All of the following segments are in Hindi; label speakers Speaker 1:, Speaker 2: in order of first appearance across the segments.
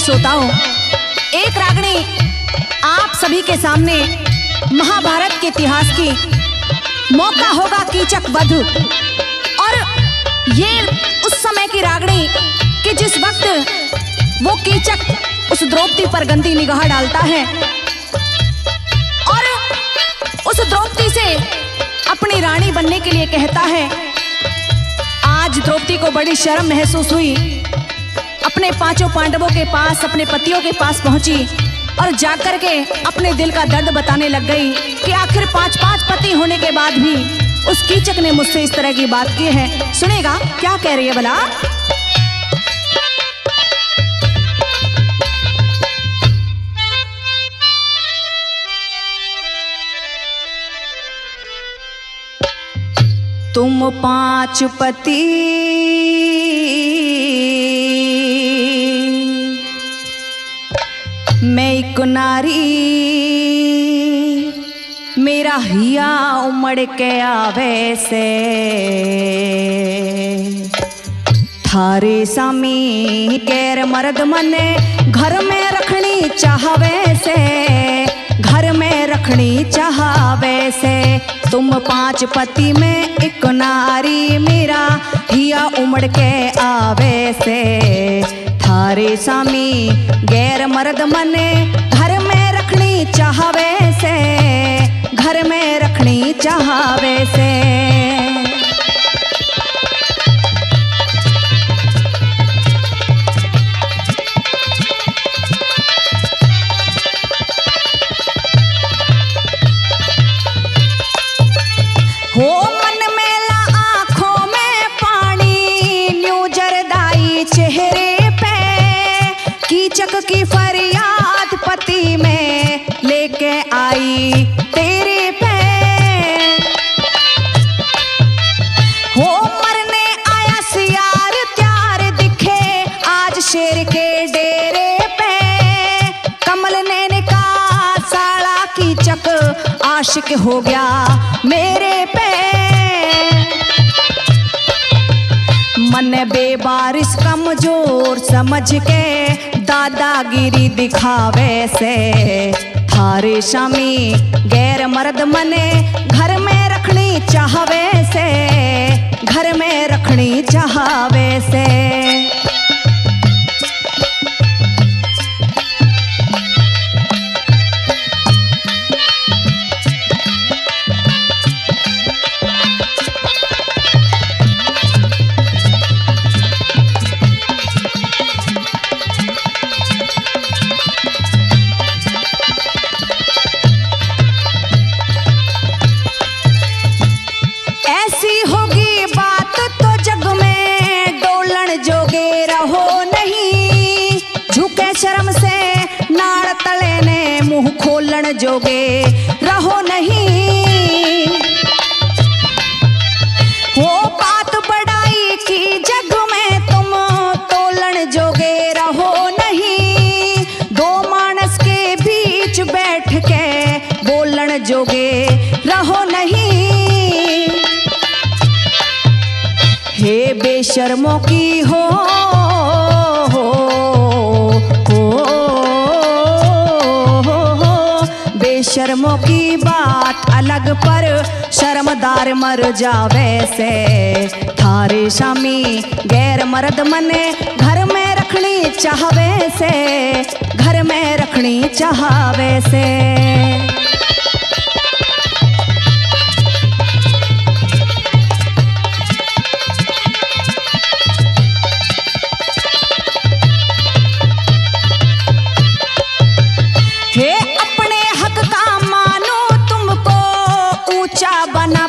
Speaker 1: श्रोताओं, एक रागनी आप सभी के सामने महाभारत के इतिहास की मौका होगा कीचक वध। और ये उस समय की रागनी कि जिस वक्त वो कीचक उस द्रौपदी पर गंदी निगाह डालता है और उस द्रौपदी से अपनी रानी बनने के लिए कहता है। आज द्रौपदी को बड़ी शर्म महसूस हुई, अपने पांचों पांडवों के पास, अपने पतियों के पास पहुंची और जाकर के अपने दिल का दर्द बताने लग गई कि आखिर 5-5 पति होने के बाद भी उस कीचक ने मुझसे इस तरह की बात की है। सुनेगा क्या कह रही है भला। तुम 5 पति मैं एक नारी, मेरा हिया उमड़ के आवे से थारे सामी गैर मर्द मने घर में रखनी चाहवे से, घर में रखनी चाहवे से। तुम 5 पति में एक नारी, मेरा हिया उमड़ के आवे से थारे सामी गैर मर्द मने घर में रखनी चाहवे से, घर में रखनी चाहवे से। हो मन मेला आंखों में पानी, न्यू जरदाई चेहरे पे कीचक की फरियाद पति में लेके आई तेरे पे। हो मरने आया सियार त्यार दिखे आज शेर के डेरे पे, कमल नैन का साला कीचक आशिक हो गया मेरे पे। मन बेबारिश कमजोर समझ के दादागिरी दिखावे से थारे शामी गैर मर्द मने घर में रखनी चाहवे से, घर में रखनी चाहवे से। शर्म से नाड़ तले ने मुंह खोलन जोगे रहो नहीं। वो बात बड़ाई की जग में तुम तोलन जोगे रहो नहीं। 2 मानस के बीच बैठ के बोलन जोगे रहो नहीं। हे बेशर्मों की हो शर्मों की बात अलग पर शर्मदार मर जावे से थारे शामी गैर मर्द मने घर में रखनी चाहवे से, घर में रखनी चाहवे से।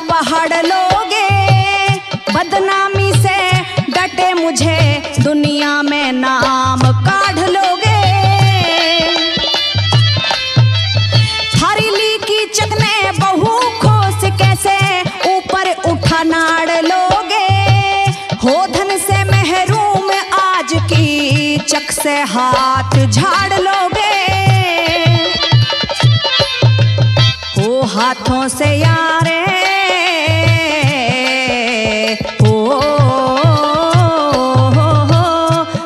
Speaker 1: पहाड़ लोगे बदनामी से डटे मुझे दुनिया में नाम काढ़ लोगे। हरीली की चकने बहु खोस कैसे ऊपर उठा नाड़ लोगे। हो धन से महरूम आज की चक से हाथ झाड़ लोगे। हो हाथों से यारे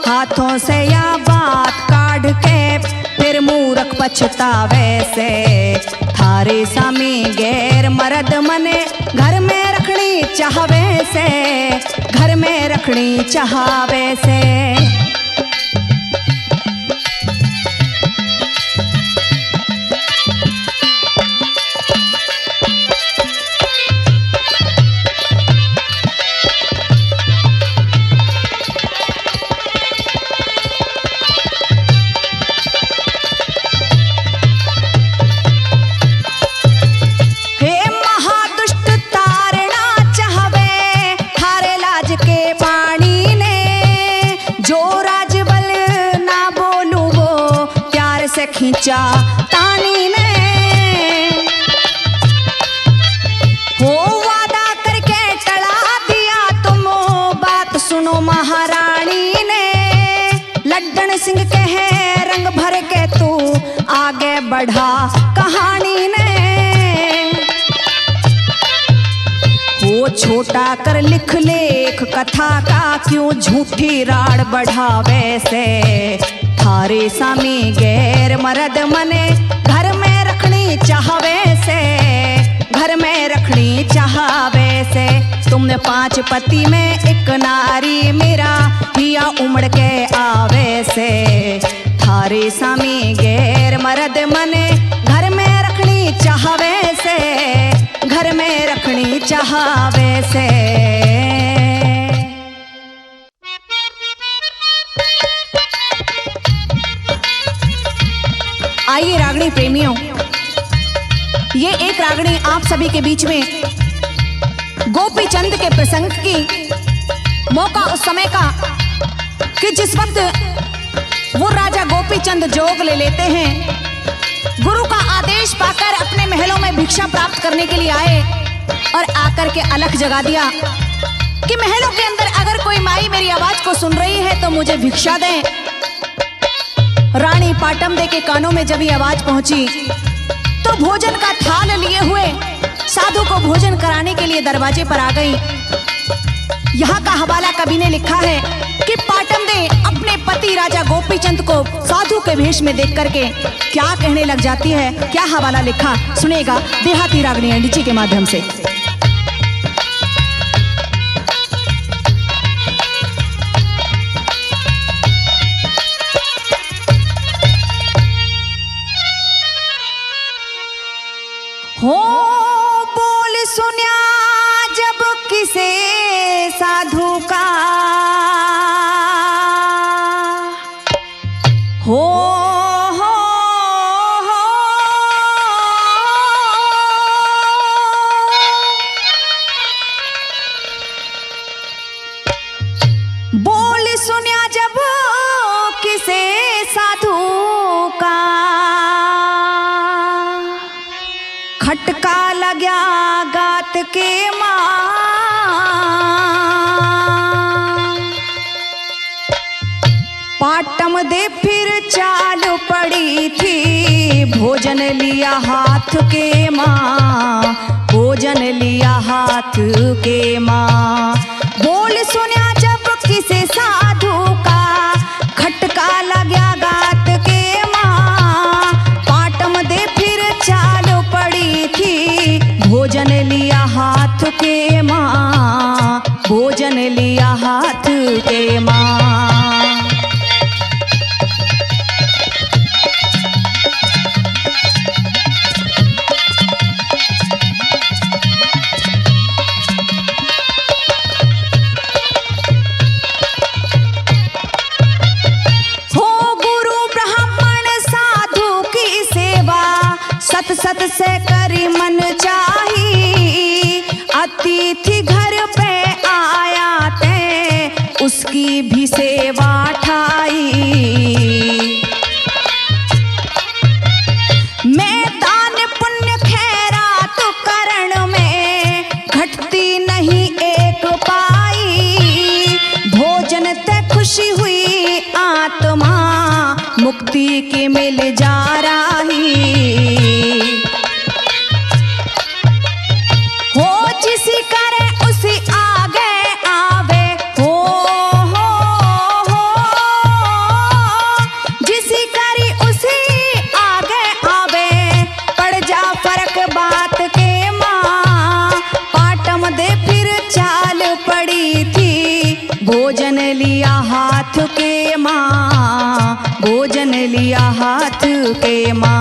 Speaker 1: हाथों से या बात काढ़ पछतावे से। थारे सामी गैर मर्द मने घर में रखनी चाहवे से, घर में रखनी चाहवे से। खींचा तानी ने हो वादा करके टला दिया तुम, बात सुनो महारानी ने। लड्डन सिंह के है रंग भर के तू आगे बढ़ा कहानी ने। वो छोटा कर लिख लेख कथा का क्यों झूठी राड़ बढ़ावे से। थारे सामी गैर मर्द मने घर में रखनी चाहवे से, घर में रखनी चाहवे से। तुमने 5 पति में एक नारी मेरा हिया उमड़ के आवे से। थारे सामी गैर मर्द मने घर में रखनी चाहवे से, घर में रखनी चाहवे से। आइए रागनी प्रेमियों, ये एक रागनी आप सभी के बीच में गोपी चंद के प्रसंग की मौका उस समय का कि जिस वक्त वो राजा गोपी चंद जोग ले लेते हैं, गुरु का आदेश पाकर अपने महलों में भिक्षा प्राप्त करने के लिए आए और आकर के अलख जगा दिया कि महलों के अंदर अगर कोई माई मेरी आवाज को सुन रही है तो मुझे भिक्षा दें। रानी पाटमदे के कानों में जब ये आवाज पहुंची तो भोजन का थाल लिए हुए साधु को भोजन कराने के लिए दरवाजे पर आ गई। यहाँ का हवाला कवि ने लिखा है कि पाटमदे अपने पति राजा गोपीचंद को साधु के भेष में देख करके क्या कहने लग जाती है। क्या हवाला लिखा सुनेगा देहाती रागनी एनडीजी के माध्यम से। हो बोल सुन्या जब किसे साधु का, हो बोल सुन्या जब किसे साधु का, खटका लग्या गात के मां। पाटमदे फिर चाल पड़ी थी, भोजन लिया हाथ के मां, भोजन लिया हाथ के मां। बोल सुन्या जब किसे साधु का, खटका लग्या गात के मां। पाटमदे फिर चाल पड़ी थी, भोजन लिया हाथ के मां, भोजन लिया हाथ के मां। सत सत से करी मन चाही, अतिथि घर पे आया ते उसकी भी सेवा ठाई। मैं दान पुण्य खैरात करण में घटती नहीं एक पाई। भोजन ते खुशी हुई आत्मा, मुक्ति के मिल जा रही। हो जिसी करे उसी आगे आवे, हो जिसी करी उसी आगे भोजन लिया हाथ के माँ, भोजन लिया हाथ के माँ।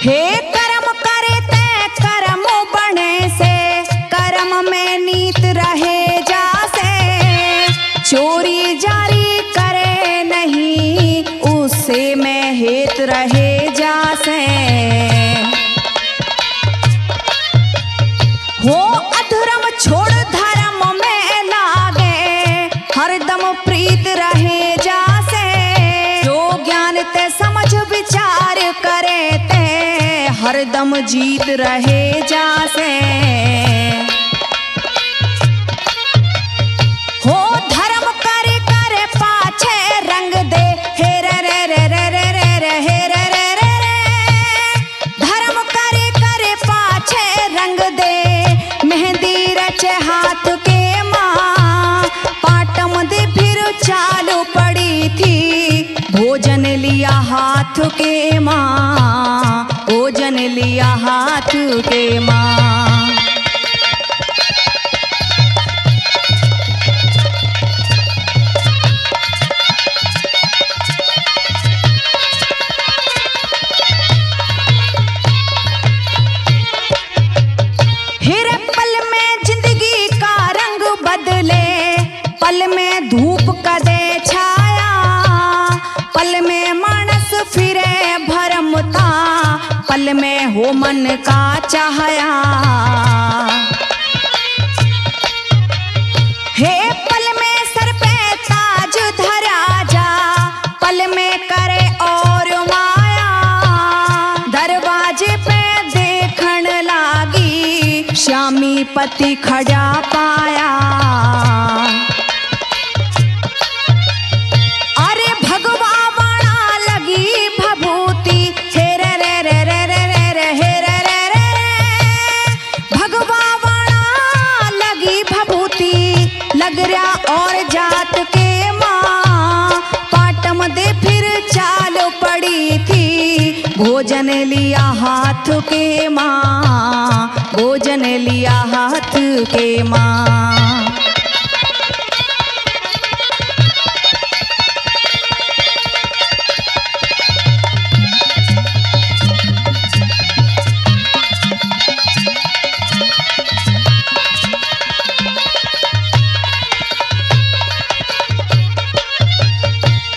Speaker 1: हे कर्म करे ते कर्म बने से, कर्म में नीत रहे जासे। चोरी जारी करे नहीं, उससे में हेत रहे जासे। हो अधर्म छोड़ धर्म में लागे, हरदम प्रीत रहे जासे। जो ज्ञान ते समझ विचार करे ते, हरदम जीत रहे जासे। हो धर्म करे करे पाछे रंग दे, हे रे रे रे रे रे रे रे हे रे रे रे रे। धर्म करे करे पाछे रंग दे, मेहंदी रचे हाथ के माँ। पाटम दे फिर चालू पड़ी थी, भोजन लिया हाथ के माँ, भोजन लिया हाथ के माँ। हिरे पल में जिंदगी का रंग बदले, पल में धूप कदे छाया। पल में मानस फिरे भरमता, पल में हो मन का चाहया। हे पल में सर पे ताज धरा जा, पल में करे और माया। दरवाजे पे देखण लागी, श्यामी पति खड़ा पाया। अरे भगवा बाणा लगी भभूति, हे रे रे रे रे रे रे रे हे रे रे रे रे। भगवा बाणा लगी भभूति, लग रहा और जात के माँ। पाटम दे फिर चाल पड़ी थी, भोजन लिया हाथ के माँ, भोजन लिया हाथ के माँ।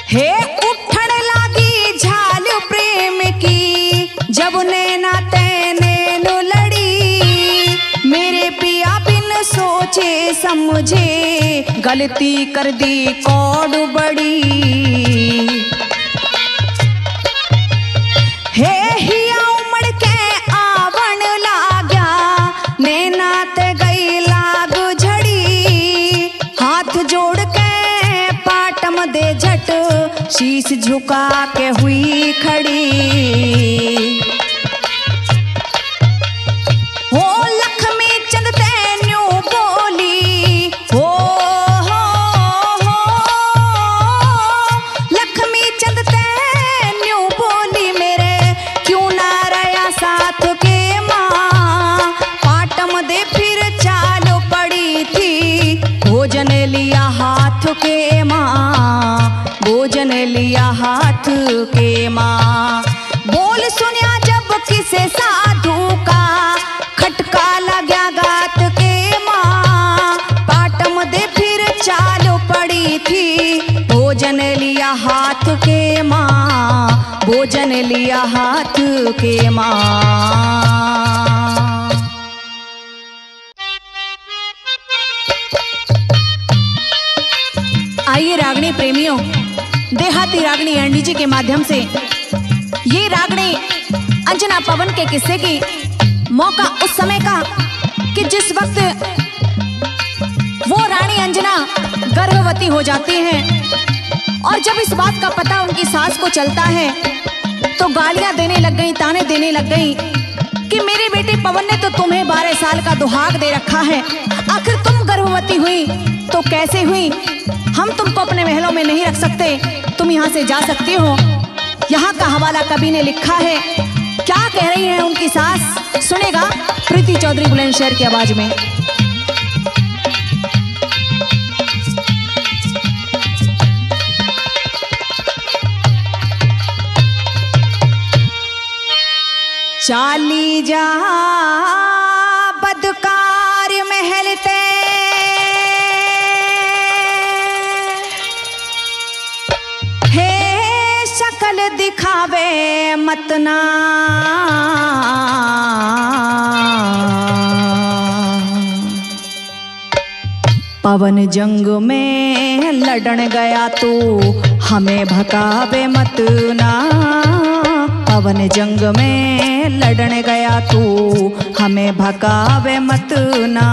Speaker 1: हे उठण लागी झाल प्रेम की, जब नैना तैने लड़ी। मेरे पिया बिन सोचे समझे, गलती कर दी कौड़ बड़ी। हे हिया उमड़ के आवण लाग्या, नैना ते गई लाग झड़ी। हाथ जोड़ के पाटम दे झट, शीश झुका के हुई खड़ी। हो लक्ष्मी चंद तेन्यू बोली, हो लक्ष्मी चंद तेन्यू बोली। मेरे क्यों ना रया साथ के माँ। पाटम दे फिर चाल पड़ी थी, भोजन लिया हाथ के माँ, भोजन लिया हाथ के माँ। बोल सुनिया जब किसे साधु का, खटका लग्या गात के माँ। पाटम दे फिर चाल पड़ी थी, भोजन लिया हाथ के माँ, भोजन लिया हाथ के माँ। आइए रागनी प्रेमियों, देहाती रागनी एंडी जी के माध्यम से ये रागनी अंजना पवन के किस्से की मौका उस समय का कि जिस वक्त वो रानी अंजना गर्भवती हो जाती हैं और जब इस बात का पता उनकी सास को चलता है तो गालियां देने लग गई, ताने देने लग गई कि मेरे बेटे पवन ने तो तुम्हें 12 साल का दुहाग दे रखा है, आखिर तुम गर्भवती हुई तो कैसे हुई? हम तुमको अपने महलों में नहीं रख सकते, तुम यहाँ से जा सकती हो। यहाँ का हवाला कवि ने लिखा है। क्या कह रही है उनकी सास, सुनेगा प्रीति चौधरी बुलंदशहर की आवाज में। चाली जा बदकार महलते, हे शक्ल दिखावे मतना, पवन जंग में लड़न गया तू हमें भकावे मत ना, पवन जंग में लड़न गया तू हमें भकावे मत ना।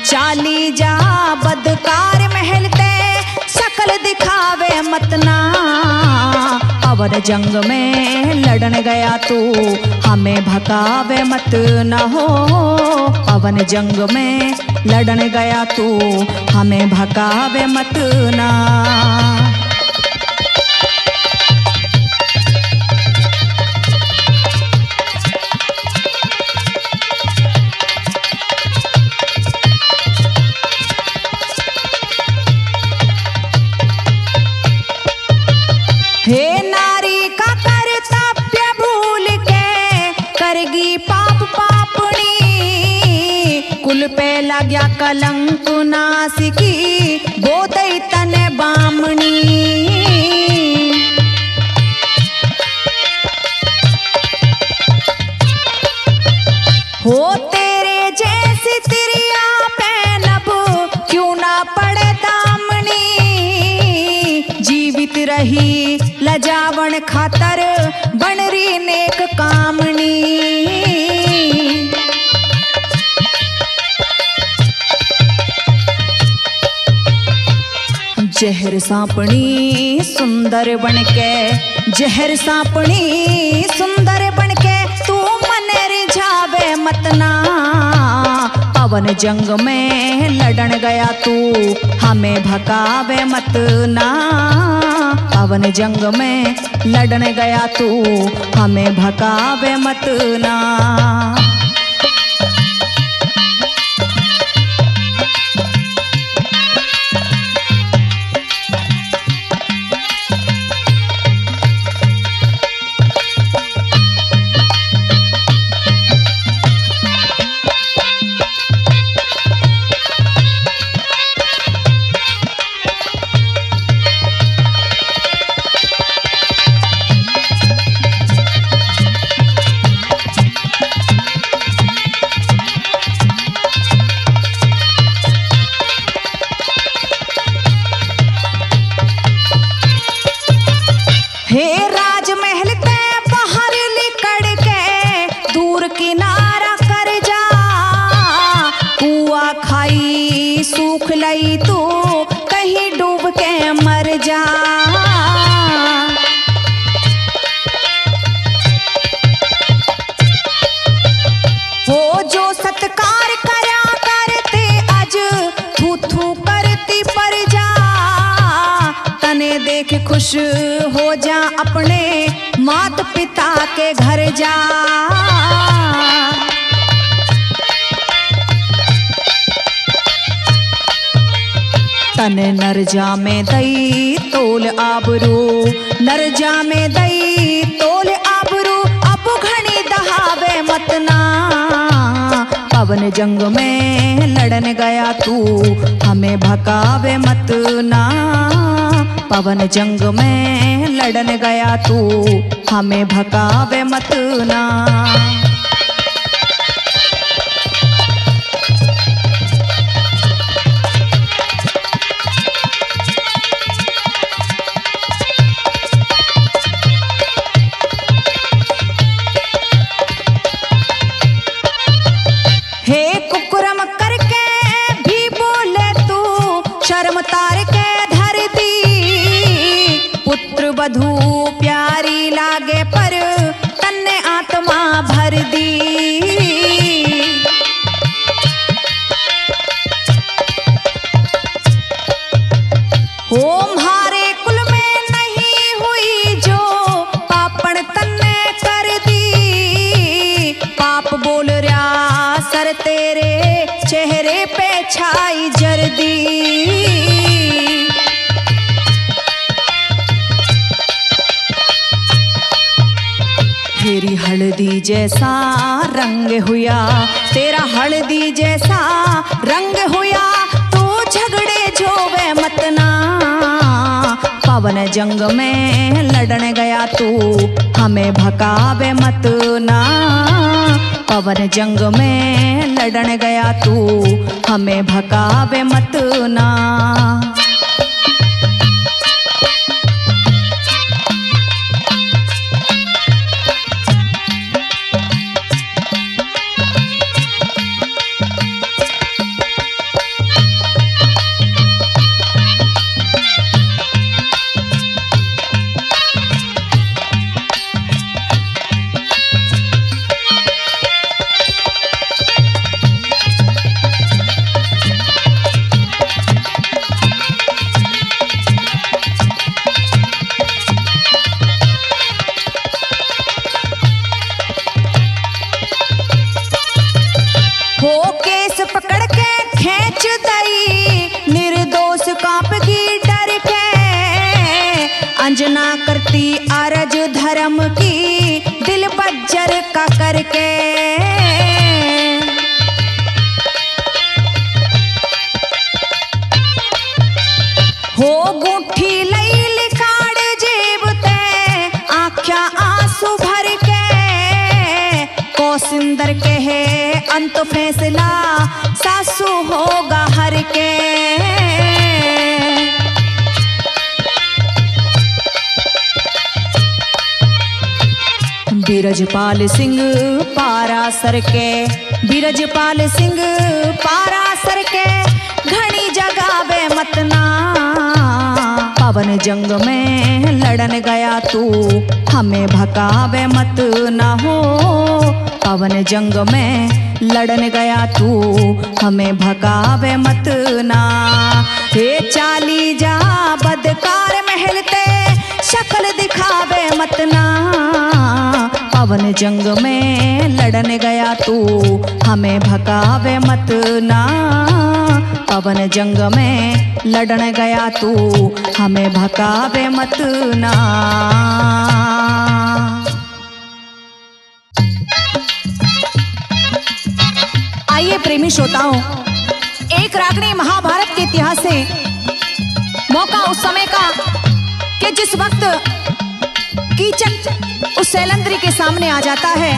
Speaker 1: चाली जा बदकार महलते शक्ल दिखावे मत ना, पवन जंग में लड़न गया तू हमें भकावे मत ना हो, पवन जंग में लड़न गया तू हमें भकावे मत ना। हे नारी का कर्तव्य भूल के करगी पाप पापणी, कुल पे लग्या कलंक नासिकी गोदई तन बामणी। हो तेरे जैसी तिरिया पैनब क्यों ना पड़े दामनी, जीवित रही लजावन खातर बनरी नेक कामनी। जहर सांपणी सुंदर बनके, जहर सांपणी सुंदर बनके तू मन रिझावे मत ना, पवन जंग में लड़न गया तू हमें भकावे मत ना, पवन जंग में लड़न गया तू हमें भकावे मत ना। हे राजमहल ते बाहर लिकड़ के दूर किनारा कर जा, कुआ खाई सूख लई तू कहीं डूब के मर जा। हो जो सत्कार करा करते आज थू थू करती पर जा, तने देख खुश हो जा अपने मात पिता के घर जा। तने नरजा में दई तोल आबरू, नरजा में दई तोल आबरू, अब घनी दहावे मत ना, पवन जंग में लड़न गया तू हमें भकावे मत ना, पवन जंग में लड़न गया तू हमें भकावे मत ना। हे कुकुरम करके भी बोले तू शर्म तार के धरती, वधू प्यारी लागे पर तन्ने आत्मा भर दी। हो म्हारे कुल में नहीं हुई जो पापण तन्ने कर दी। पाप बोल रहा सर तेरे चेहरे पे छाई जर्दी। तेरी हल्दी जैसा रंग हुआ, तेरा हल्दी जैसा रंग हुआ, तू झगड़े झोवे मत ना। पवन जंग में लड़ने गया तू हमें भकावे मत ना। पवन जंग में लड़ने गया तू हमें भकावे मत ना। पकड़ के खींच दई निर्दोष कांप की डर के। अंजना करती अरज धर्म की दिल बज्जर का करके। हो गुठी लई लिकाड़ जेब ते आख्या आंसू भर के। कौसिंदर कहे अंत फैसला सासू होगा हर के। बिरजपाल सिंह पारासर के, बिरजपाल सिंह पारासर के, घनी जगावे मत ना। पवन जंग में लड़न गया तू हमें भकावे मत ना। हो पवन जंग में लड़न गया तू हमें भगावे मत ना। हे चाली जा बदकार महलते शक्ल दिखावे मत ना। पवन जंग में लड़न गया तू हमें भगावे मत ना। पवन जंग में लड़न गया तू हमें भगावे मत ना। आइए प्रेमी श्रोताओं, एक रागनी महाभारत के इतिहास से मौका उस समय का कि जिस वक्त कीचक उस शैलंद्री के सामने आ जाता है,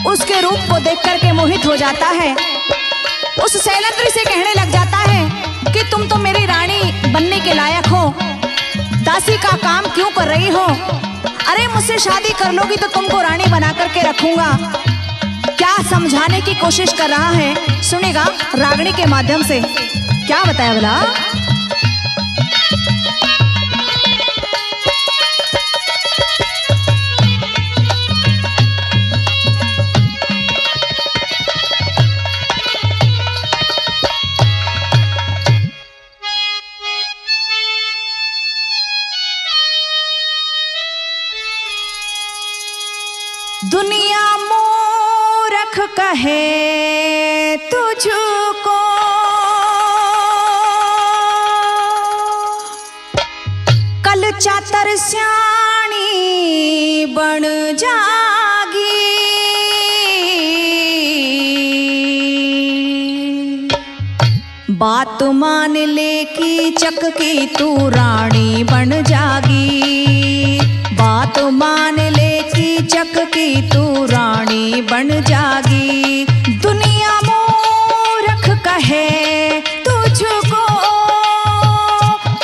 Speaker 1: उसके रूप को देख करके मोहित हो जाता है। उस शैलंद्री से कहने लग जाता है कि तुम तो मेरी रानी बनने के लायक हो, दासी का काम क्यों कर रही हो? अरे मुझसे शादी कर लोगी तो तुमको रानी बना करके रखूंगा। क्या समझाने की कोशिश कर रहा है, सुनेगा रागनी के माध्यम से। क्या बताया भला? दुनिया मूर्ख कहे तुझको, कल चातर स्याणी बन जागी। बात मान ले की चक की तू रानी बन जागी। बात मान ले की चक की तू रानी बन जागी। दुनिया मूर्ख कहे तुझको,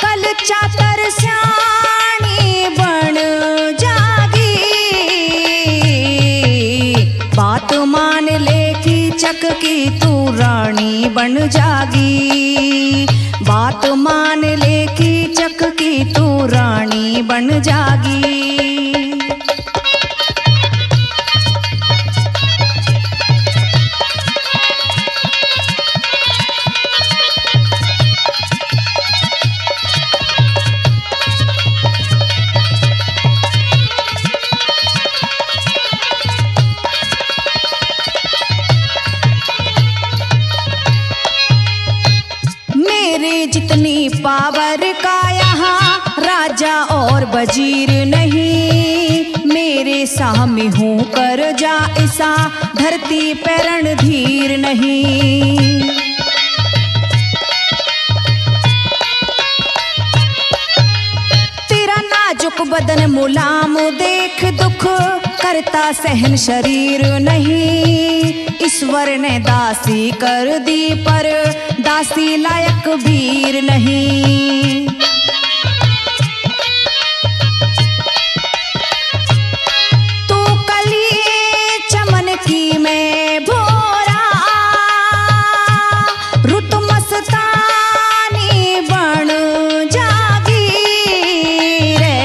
Speaker 1: कल चातर स्याणी बन जागी। बात मान ले की चक की तू रानी बन जागी। बात मान ले की चक की तू रानी बन बन जागी। मेरे जितनी पावर का यहाँ राजा और वजीर नहीं, मेरे सामने हूँ कर जा ऐसा धरती पे रणधीर नहीं। तेरा नाजुक बदन मुलाम देख दुख करता सहन शरीर नहीं। ईश्वर ने दासी कर दी पर दासी लायक वीर नहीं। तू कली चमन की मैं भोरा, रुत मस्तानी बन जागी रे।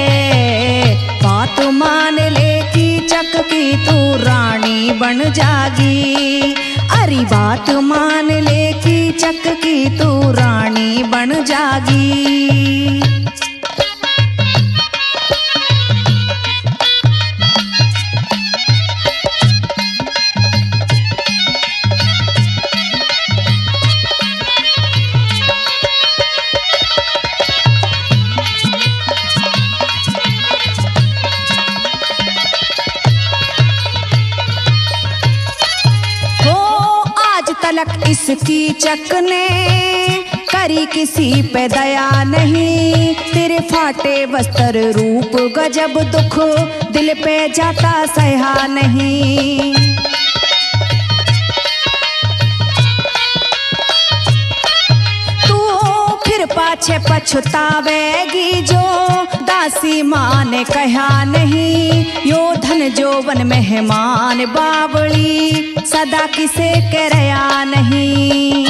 Speaker 1: बात मान ले की चक की तू रानी बन जागी। अरे बात मान ले की चक की तू रानी बन जागी। तलक इसकी चक ने करी किसी पे दया नहीं। तेरे फाटे वस्त्र रूप गजब दुख दिल पे जाता सहा नहीं। तू फिर पाछे पछतावेगी जो दासी माँ ने कहा नहीं। यो धन जोवन मेहमान बावली सदा किसे करया नहीं।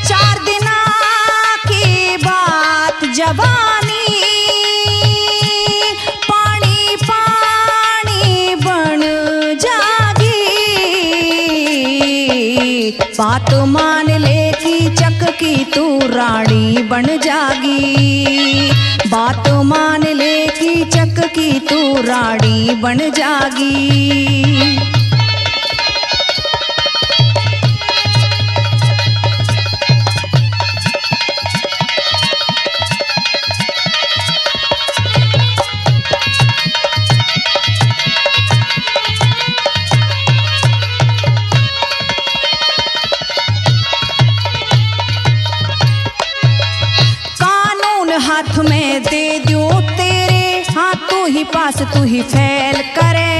Speaker 1: चार दिना की बात जवानी पानी पानी बन जागी। बात मान ले की चक की तू रानी बन जागी। बात मान ले की चक की तू रानी बन जागी। हाथ में दे दूं तेरे, हाँ तू ही पास तू ही फैल करे।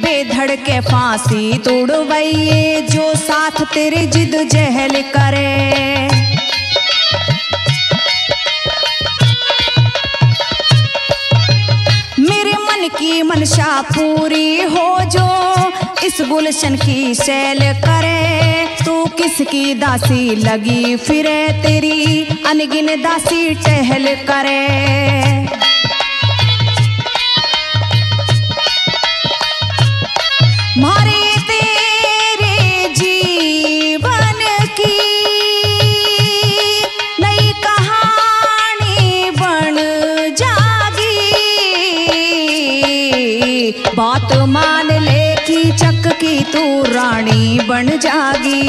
Speaker 1: बेधड़ के फांसी तोड़वाइए जो साथ तेरे जिद जहल करे। मेरे मन की मनशा पूरी हो जो इस गुलशन की सैल करे। तू किसकी दासी लगी फिरे तेरी अनगिन दासी टहल करे। मारे तेरे जीवन की नई कहानी बन जागी। बात मान ले की चक की तू रानी बन जागी।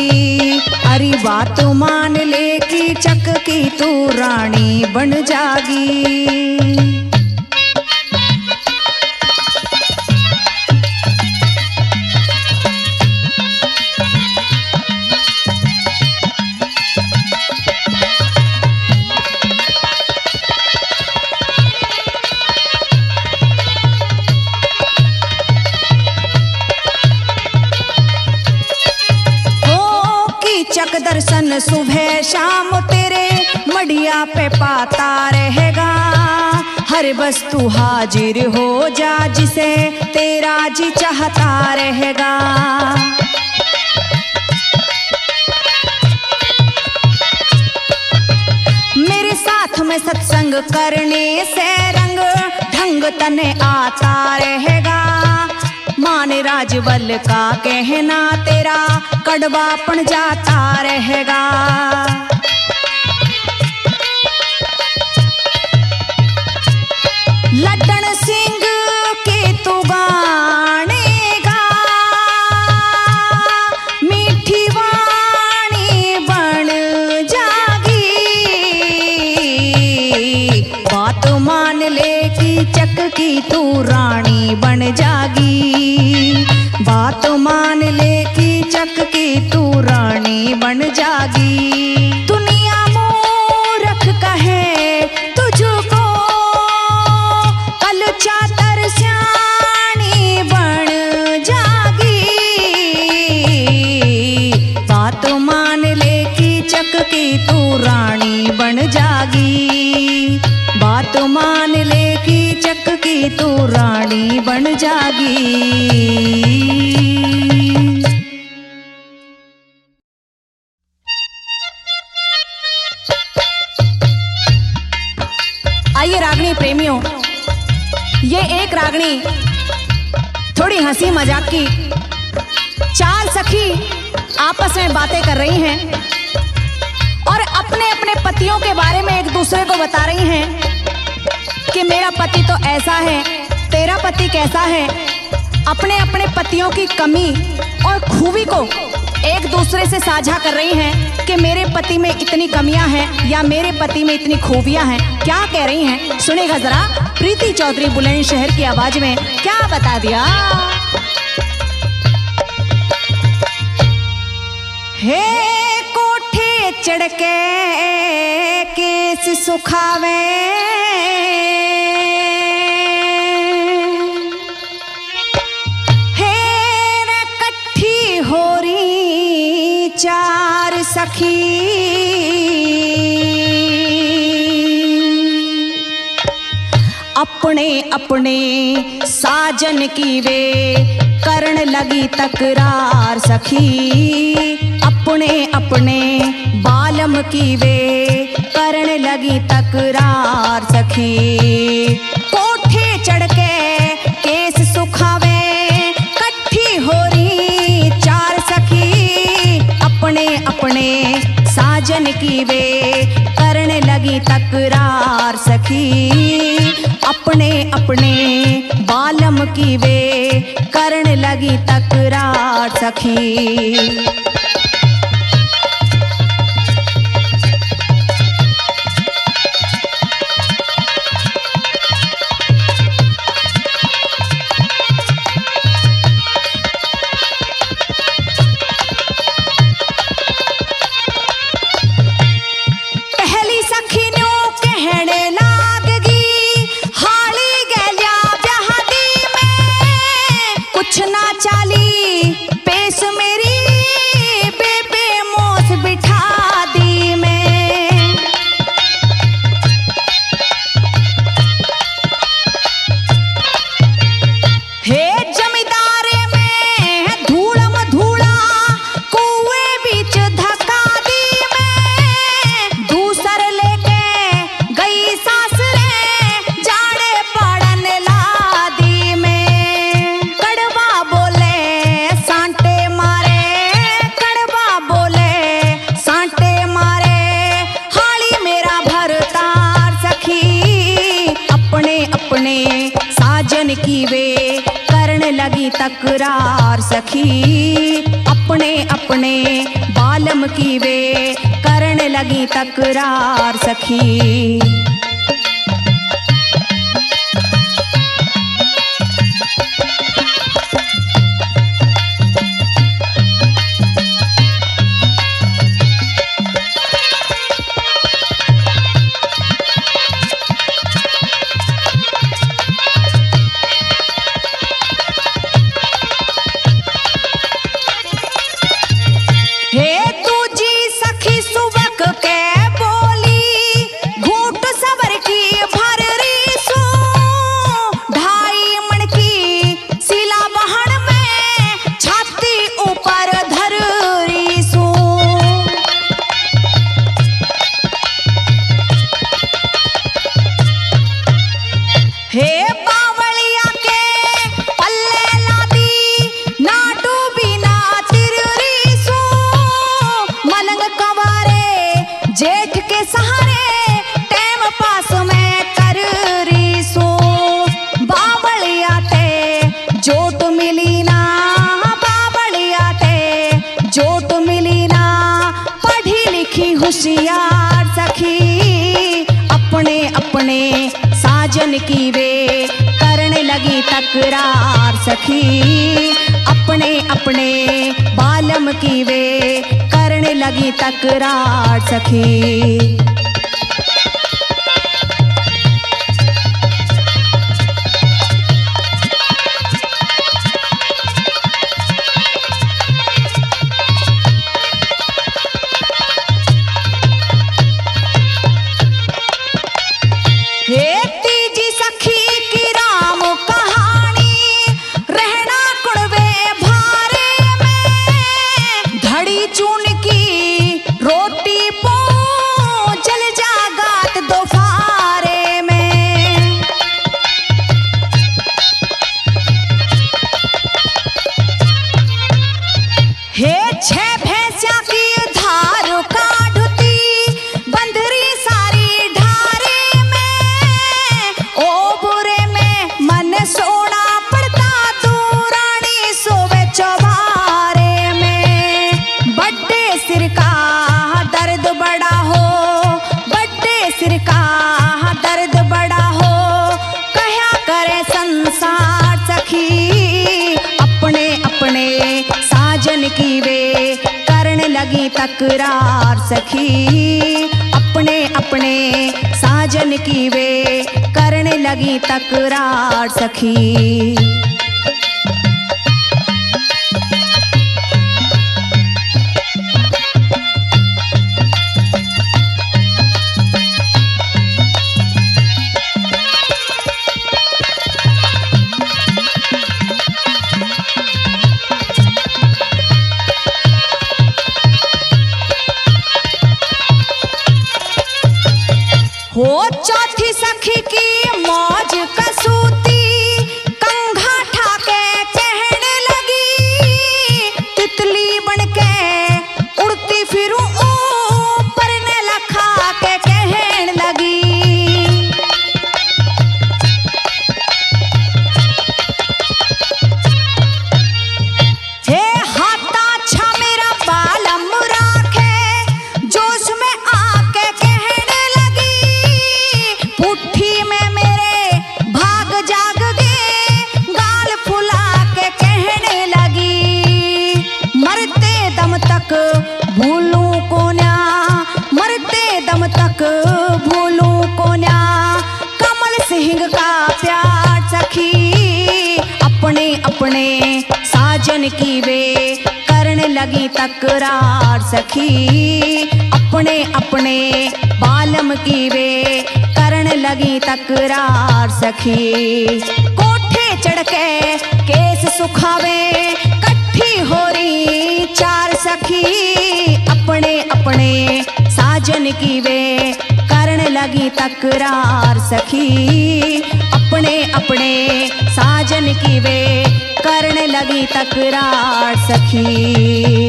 Speaker 1: अरे बात मान ले की चक की तू रानी बन जागी। चक दर्शन सुबह शाम तेरे मढ़िया पे पाता रहेगा। हर वस्तु हाजिर हो जा जिसे तेरा जी चाहता रहेगा। में सत्संग करने से रंग ढंग तने आता रहेगा। मान राजबल का कहना तेरा कड़वापन जाता रहेगा। लड्डन सिंह के तू गाने गा, मीठी वाणी बन जागी। बात मान ले कि चक की तू रानी बन जागी। बात मान ले कि चक की तू रानी बन जागी। दुनिया मूर्ख कहे तुझको, कल चातर स्याणी बन जागी। बात मान ले कि चक की तू रानी बन जागी। बात मान ले कि चक की तू रानी बन जागी। आइए रागनी प्रेमियों, ये एक रागनी थोड़ी हंसी मजाक की। चार सखी आपस में बातें कर रही हैं और अपने अपने पतियों के बारे में एक दूसरे को बता रही हैं कि मेरा पति तो ऐसा है, तेरा पति कैसा है। अपने अपने पतियों की कमी और खूबी को एक दूसरे से साझा कर रही हैं कि मेरे पति में इतनी कमियां हैं या मेरे पति में इतनी खूबियां हैं। क्या कह रही हैं सुनेगा जरा। प्रीति चौधरी बुलंदशहर की आवाज में क्या बता दिया। हे कोठे चढ़ के केस सुखावे, चार सखी अपने अपने साजन की वे करण लगी तकरार सखी। अपने अपने बालम की वे करण लगी तकरार सखी। कोठे चढ़ के केस सुखावे, कट्ठी हो रही चार सखी। अपने अपने साजन की वे करण लगी तकरार सखी। अपने अपने बालम की वे करण लगी तकरार सखी। की वे करण लगी तकरार सखी। अपने अपने बालम की वे करण लगी तकरार सखी। हे दूजी सखी सुबक के बोली, घूट सब जेठ के सहारे टाइम पास में कर रही सो बावलिया ते जोट मिली ना, बावलिया ते जोट मिली ना। पढ़ी लिखी होशियार सखी अपने अपने साजन की वे करने लगी तकरार सखी, अपने अपने बालम की वे करने लगी तकरार सखी। की वे करने लगी तकरार सखी, अपने अपने साजन की वे करने लगी तकरार सखी। हो चौथी सखी की मौज कसूती कंघा ठाके कहने लगी, तितली बनके उड़ती फिरूं ऊपर ने लखा के कहने लगी। हे हाथा छा मेरा बालम राखे जोश में आके कहने पुट्ठी में मेरे भाग जाग गए गाल फुला के कहने लगी, मरते दम तक भूलूं कोन्या, मरते दम तक भूलूं कोन्या कमल सिंह का प्यार सखी, अपने अपने साजन की वे करने लगी तकरार सखी, अपने अपने बालम की वे करने लगी तकरार सखी। कोठे चढ़ के केस सुखावे कट्ठी हो रही चार सखी, अपने अपने साजन की वे करने लगी तकरार सखी, अपने अपने साजन की वे करने लगी तकरार सखी।